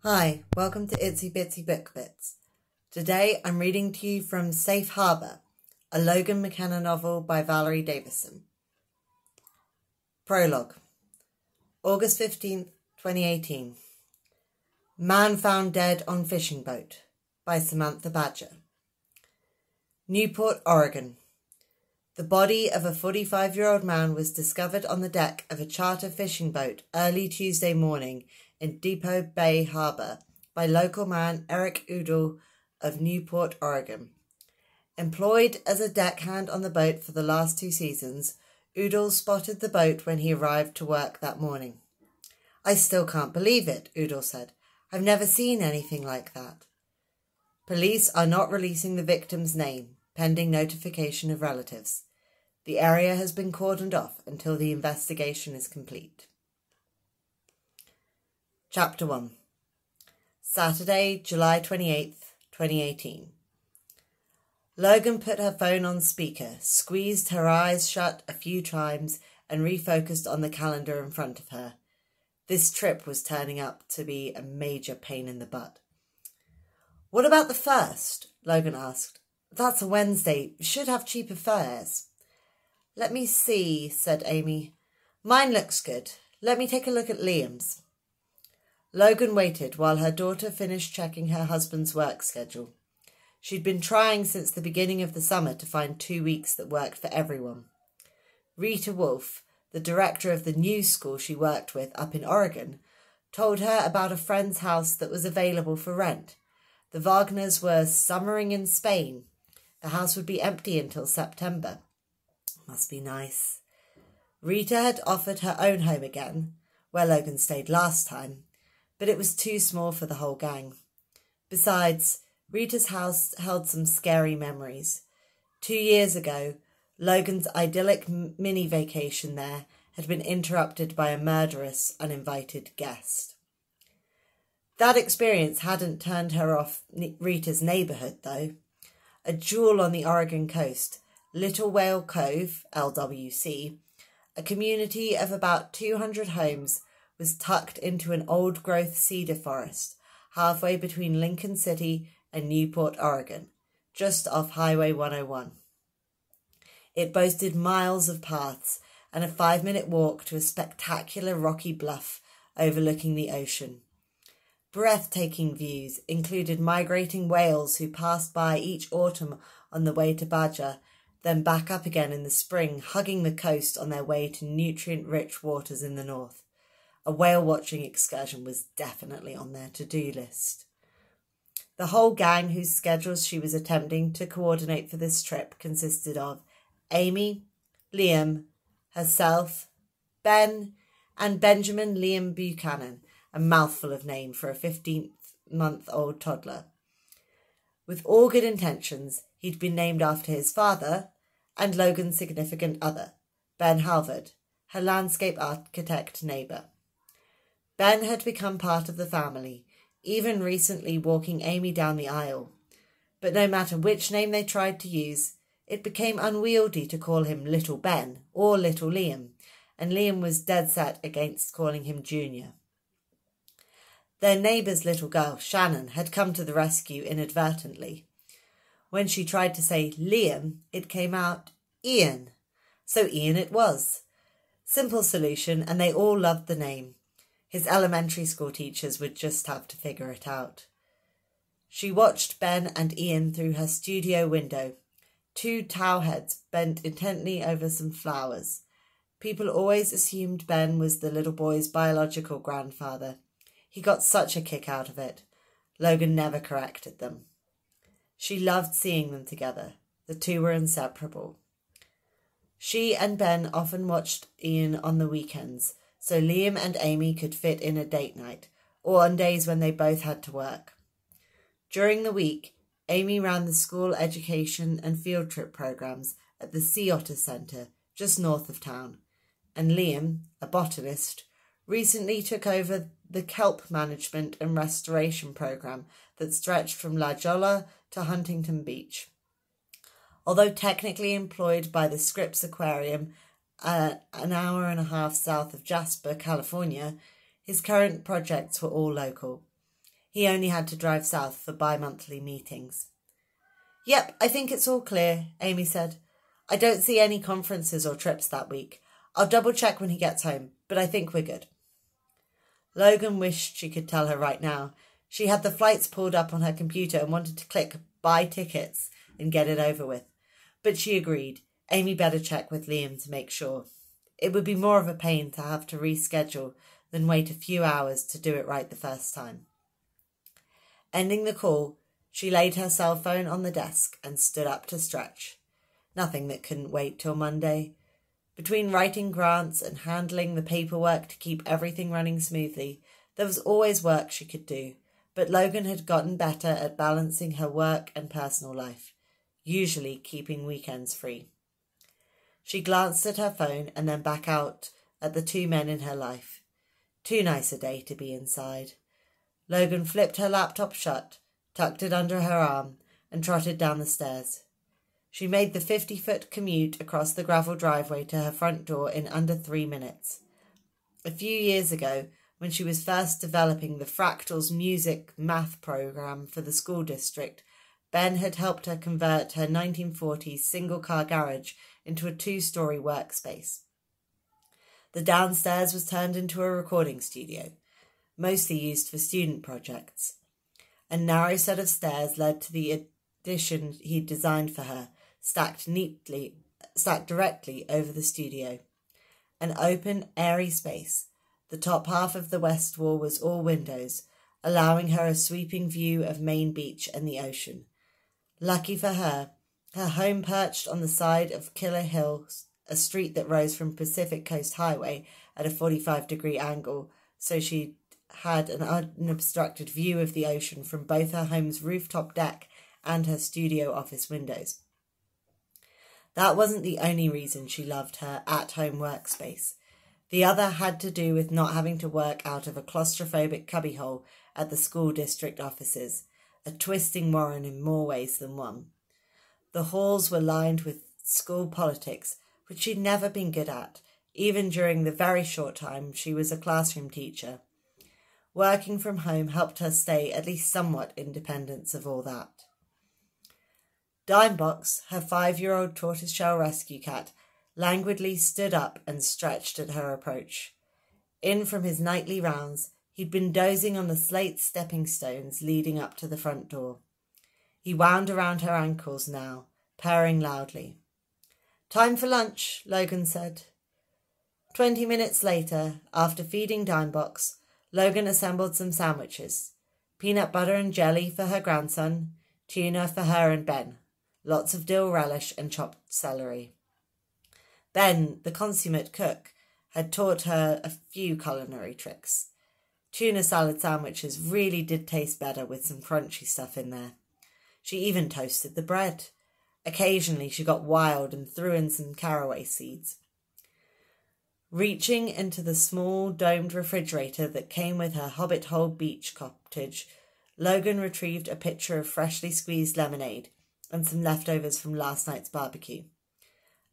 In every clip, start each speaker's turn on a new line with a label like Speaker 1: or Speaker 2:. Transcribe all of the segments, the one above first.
Speaker 1: Hi, welcome to Itsy Bitsy Book Bits. Today I'm reading to you from Safe Harbour, a Logan McKenna novel by Valerie Davisson. Prologue. August 15th, 2018. Man Found Dead on Fishing Boat by Samantha Badger. Newport, Oregon. The body of a 45-year-old man was discovered on the deck of a charter fishing boat early Tuesday morning in Depot Bay Harbor by local man Eric Udall of Newport, Oregon. Employed as a deckhand on the boat for the last 2 seasons, Udall spotted the boat when he arrived to work that morning. "I still can't believe it," Udall said. "I've never seen anything like that." Police are not releasing the victim's name, pending notification of relatives. The area has been cordoned off until the investigation is complete. Chapter 1. Saturday, July 28th, 2018. Logan put her phone on speaker, squeezed her eyes shut a few times, and refocused on the calendar in front of her. This trip was turning up to be a major pain in the butt. "What about the 1st?" Logan asked. "That's a Wednesday. Should have cheaper fares." "Let me see," said Amy. "Mine looks good. Let me take a look at Liam's." Logan waited while her daughter finished checking her husband's work schedule. She'd been trying since the beginning of the summer to find 2 weeks that worked for everyone. Rita Wolfe, the director of the new school she worked with up in Oregon, told her about a friend's house that was available for rent. The Wagners were summering in Spain. The house would be empty until September. Must be nice. Rita had offered her own home again, where Logan stayed last time, but it was too small for the whole gang. Besides, Rita's house held some scary memories. 2 years ago, Logan's idyllic mini vacation there had been interrupted by a murderous, uninvited guest. That experience hadn't turned her off Rita's neighbourhood, though. A jewel on the Oregon coast, Little Whale Cove, LWC, a community of about 200 homes, was tucked into an old-growth cedar forest, halfway between Lincoln City and Newport, Oregon, just off Highway 101. It boasted miles of paths and a 5-minute walk to a spectacular rocky bluff overlooking the ocean. Breathtaking views included migrating whales who passed by each autumn on the way to Badger, then back up again in the spring, hugging the coast on their way to nutrient-rich waters in the north. A whale-watching excursion was definitely on their to-do list. The whole gang whose schedules she was attempting to coordinate for this trip consisted of Amy, Liam, herself, Ben, and Benjamin Liam Buchanan, a mouthful of name for a 15-month-old toddler. With all good intentions, he'd been named after his father and Logan's significant other, Ben Halvard, her landscape architect neighbour. Ben had become part of the family, even recently walking Amy down the aisle. But no matter which name they tried to use, it became unwieldy to call him Little Ben or Little Liam, and Liam was dead set against calling him Junior. Their neighbour's little girl, Shannon, had come to the rescue inadvertently. When she tried to say Liam, it came out Ian. So Ian it was. Simple solution, and they all loved the name. His elementary school teachers would just have to figure it out. She watched Ben and Ian through her studio window, 2 towel heads bent intently over some flowers. People always assumed Ben was the little boy's biological grandfather. He got such a kick out of it. Logan never corrected them. She loved seeing them together. The two were inseparable. She and Ben often watched Ian on the weekends, so Liam and Amy could fit in a date night, or on days when they both had to work. During the week, Amy ran the school education and field trip programs at the Sea Otter Centre, just north of town, and Liam, a botanist, recently took over the kelp management and restoration program that stretched from La Jolla to Huntington Beach. Although technically employed by the Scripps Aquarium, an hour and a half south of Jasper, California, his current projects were all local. He only had to drive south for bi-monthly meetings. "Yep, I think it's all clear," Amy said. "I don't see any conferences or trips that week. I'll double-check when he gets home, but I think we're good." Logan wished she could tell her right now. She had the flights pulled up on her computer and wanted to click buy tickets and get it over with. But she agreed. Amy better check with Liam to make sure. It would be more of a pain to have to reschedule than wait a few hours to do it right the first time. Ending the call, she laid her cell phone on the desk and stood up to stretch. Nothing that couldn't wait till Monday. Between writing grants and handling the paperwork to keep everything running smoothly, there was always work she could do, but Logan had gotten better at balancing her work and personal life, usually keeping weekends free. She glanced at her phone and then back out at the two men in her life. Too nice a day to be inside. Logan flipped her laptop shut, tucked it under her arm, and trotted down the stairs. She made the 50-foot commute across the gravel driveway to her front door in under 3 minutes. A few years ago, when she was first developing the Fractals music math program for the school district, Ben had helped her convert her 1940s single-car garage into a 2-story workspace. The downstairs was turned into a recording studio, mostly used for student projects. A narrow set of stairs led to the addition he'd designed for her, stacked directly over the studio. An open, airy space. The top half of the west wall was all windows, allowing her a sweeping view of Main Beach and the ocean. Lucky for her, her home perched on the side of Killer Hill, a street that rose from Pacific Coast Highway at a 45-degree angle, so she had an unobstructed view of the ocean from both her home's rooftop deck and her studio office windows. That wasn't the only reason she loved her at-home workspace. The other had to do with not having to work out of a claustrophobic cubbyhole at the school district offices, a twisting warren in more ways than one. The halls were lined with school politics, which she'd never been good at, even during the very short time she was a classroom teacher. Working from home helped her stay at least somewhat independent of all that. Dimebox, her 5-year-old tortoiseshell rescue cat, languidly stood up and stretched at her approach. In from his nightly rounds, he'd been dozing on the slate stepping stones leading up to the front door. He wound around her ankles now, purring loudly. "Time for lunch," Logan said. 20 minutes later, after feeding Dimebox, Logan assembled some sandwiches. Peanut butter and jelly for her grandson, tuna for her and Ben, lots of dill relish and chopped celery. Ben, the consummate cook, had taught her a few culinary tricks. Tuna salad sandwiches really did taste better with some crunchy stuff in there. She even toasted the bread. Occasionally she got wild and threw in some caraway seeds. Reaching into the small domed refrigerator that came with her Hobbit Hole beach cottage, Logan retrieved a pitcher of freshly squeezed lemonade and some leftovers from last night's barbecue.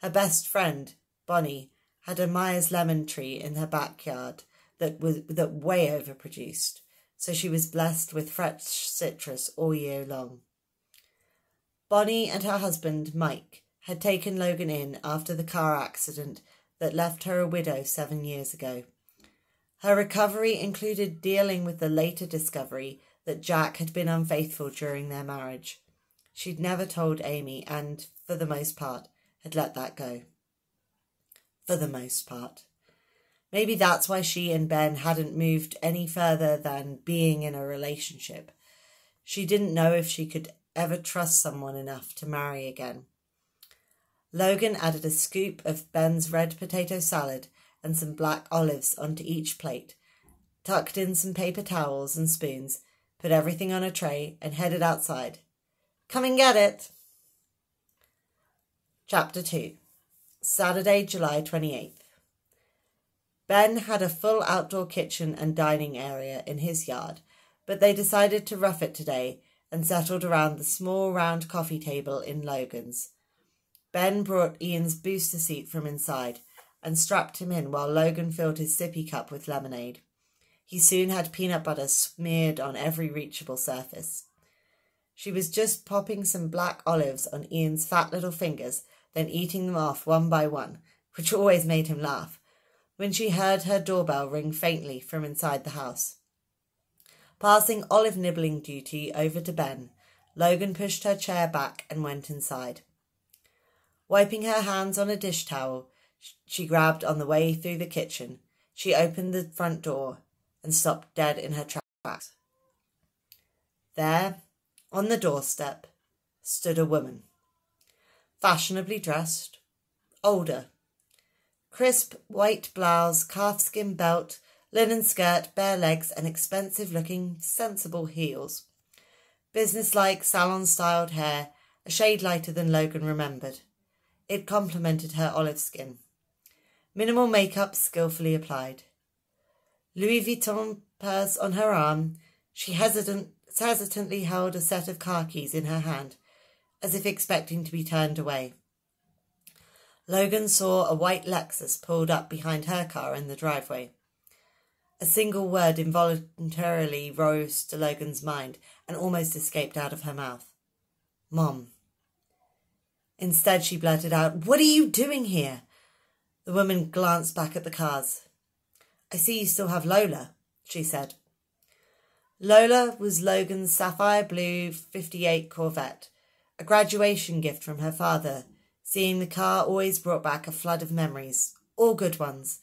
Speaker 1: Her best friend, Bonnie, had a Myers lemon tree in her backyard that way overproduced, so she was blessed with fresh citrus all year long. Bonnie and her husband, Mike, had taken Logan in after the car accident that left her a widow 7 years ago. Her recovery included dealing with the later discovery that Jack had been unfaithful during their marriage. She'd never told Amy and, for the most part, had let that go. For the most part. Maybe that's why she and Ben hadn't moved any further than being in a relationship. She didn't know if she could ever trust someone enough to marry again. Logan added a scoop of Ben's red potato salad and some black olives onto each plate, tucked in some paper towels and spoons, put everything on a tray, and headed outside. "Come and get it!" Chapter 2. Saturday, July 28th. Ben had a full outdoor kitchen and dining area in his yard, but they decided to rough it today and settled around the small round coffee table in Logan's. Ben brought Ian's booster seat from inside and strapped him in while Logan filled his sippy cup with lemonade. He soon had peanut butter smeared on every reachable surface. She was just popping some black olives on Ian's fat little fingers, then eating them off one by one, which always made him laugh, when she heard her doorbell ring faintly from inside the house. Passing olive nibbling duty over to Ben, Logan pushed her chair back and went inside. Wiping her hands on a dish towel she grabbed on the way through the kitchen, she opened the front door and stopped dead in her tracks. There, on the doorstep, stood a woman. Fashionably dressed, older. Crisp white blouse, calfskin belt, linen skirt, bare legs, and expensive-looking, sensible heels. Business-like, salon-styled hair, a shade lighter than Logan remembered. It complemented her olive skin. Minimal makeup skillfully applied. Louis Vuitton purse on her arm, she hesitantly held a set of car keys in her hand, as if expecting to be turned away. Logan saw a white Lexus pulled up behind her car in the driveway. A single word involuntarily rose to Logan's mind and almost escaped out of her mouth. Mom. Instead, she blurted out, "What are you doing here?" The woman glanced back at the cars. "I see you still have Lola," she said. Lola was Logan's sapphire blue 58 Corvette, a graduation gift from her father. Seeing the car always brought back a flood of memories, all good ones.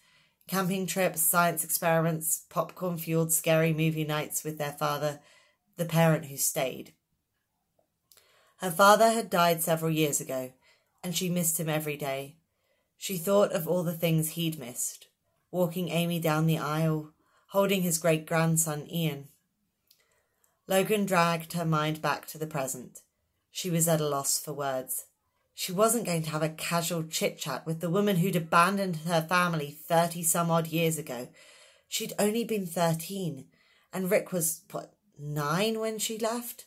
Speaker 1: Camping trips, science experiments, popcorn-fueled scary movie nights with their father, the parent who stayed. Her father had died several years ago, and she missed him every day. She thought of all the things he'd missed, walking Amy down the aisle, holding his great-grandson Ian. Logan dragged her mind back to the present. She was at a loss for words. She wasn't going to have a casual chit-chat with the woman who'd abandoned her family 30-some-odd years ago. She'd only been 13, and Rick was, 9 when she left?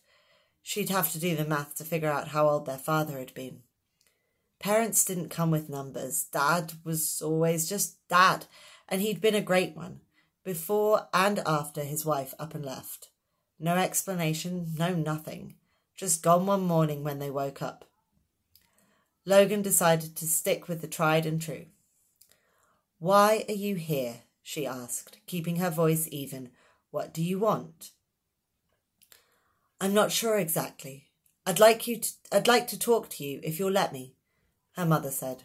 Speaker 1: She'd have to do the math to figure out how old their father had been. Parents didn't come with numbers. Dad was always just Dad, and he'd been a great one, before and after his wife up and left. No explanation, no nothing. Just gone one morning when they woke up. Logan decided to stick with the tried and true. "Why are you here?" she asked, keeping her voice even. "What do you want?" "I'm not sure exactly. I'd like to talk to you if you'll let me," her mother said.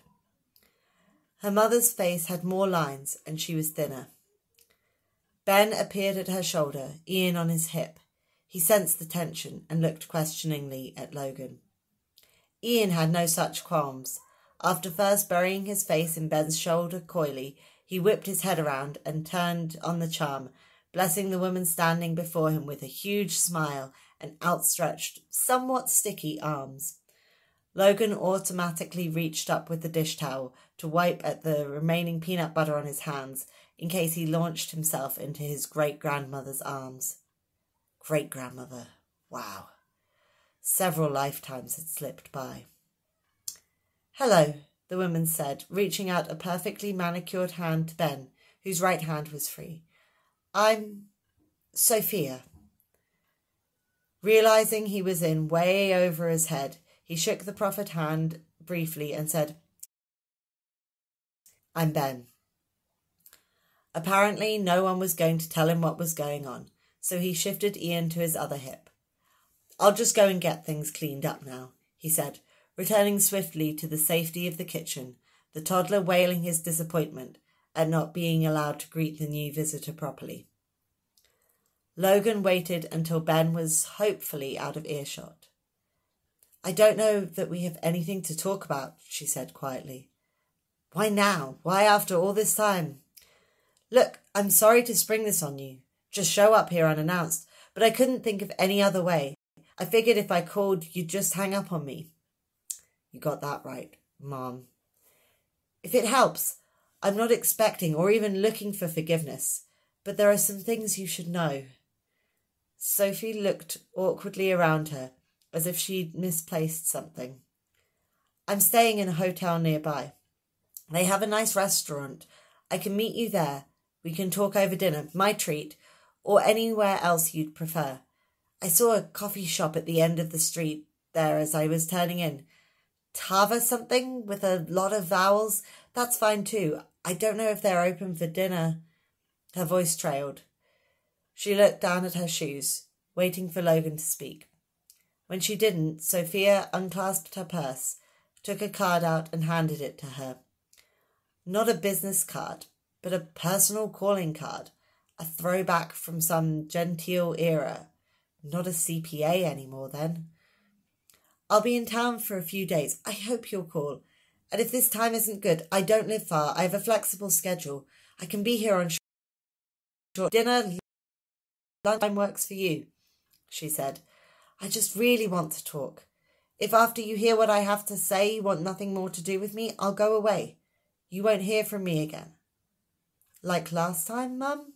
Speaker 1: Her mother's face had more lines and she was thinner. Ben appeared at her shoulder, Ian on his hip. He sensed the tension and looked questioningly at Logan. Ian had no such qualms. After first burying his face in Ben's shoulder coyly, he whipped his head around and turned on the charm, blessing the woman standing before him with a huge smile and outstretched, somewhat sticky arms. Logan automatically reached up with the dish towel to wipe at the remaining peanut butter on his hands in case he launched himself into his great-grandmother's arms. Great-grandmother. Wow. Several lifetimes had slipped by. "Hello," the woman said, reaching out a perfectly manicured hand to Ben, whose right hand was free. "I'm Sophia." Realizing he was in way over his head, he shook the proffered hand briefly and said, "I'm Ben." Apparently no one was going to tell him what was going on, so he shifted Ian to his other hip. "I'll just go and get things cleaned up now," he said, returning swiftly to the safety of the kitchen, the toddler wailing his disappointment at not being allowed to greet the new visitor properly. Logan waited until Ben was hopefully out of earshot. "I don't know that we have anything to talk about," she said quietly. "Why now? Why after all this time? Look, I'm sorry to spring this on you. Just show up here unannounced, but I couldn't think of any other way. I figured if I called, you'd just hang up on me." "You got that right, Mom." "If it helps, I'm not expecting or even looking for forgiveness, but there are some things you should know." Sophie looked awkwardly around her, as if she'd misplaced something. "I'm staying in a hotel nearby. They have a nice restaurant. I can meet you there. We can talk over dinner. My treat. or anywhere else you'd prefer. I saw a coffee shop at the end of the street there as I was turning in. Tava something with a lot of vowels? That's fine too. I don't know if they're open for dinner. Her voice trailed. She looked down at her shoes, waiting for Logan to speak. When she didn't, Sophia unclasped her purse, took a card out and handed it to her. Not a business card, but a personal calling card, a throwback from some genteel era. Not a CPA anymore then. I'll be in town for a few days. I hope you'll call. And if this time isn't good, I don't live far. I have a flexible schedule. I can be here on short dinner. Lunchtime works for you, she said. I just really want to talk. If after you hear what I have to say you want nothing more to do with me, I'll go away. You won't hear from me again. Like last time, Mum?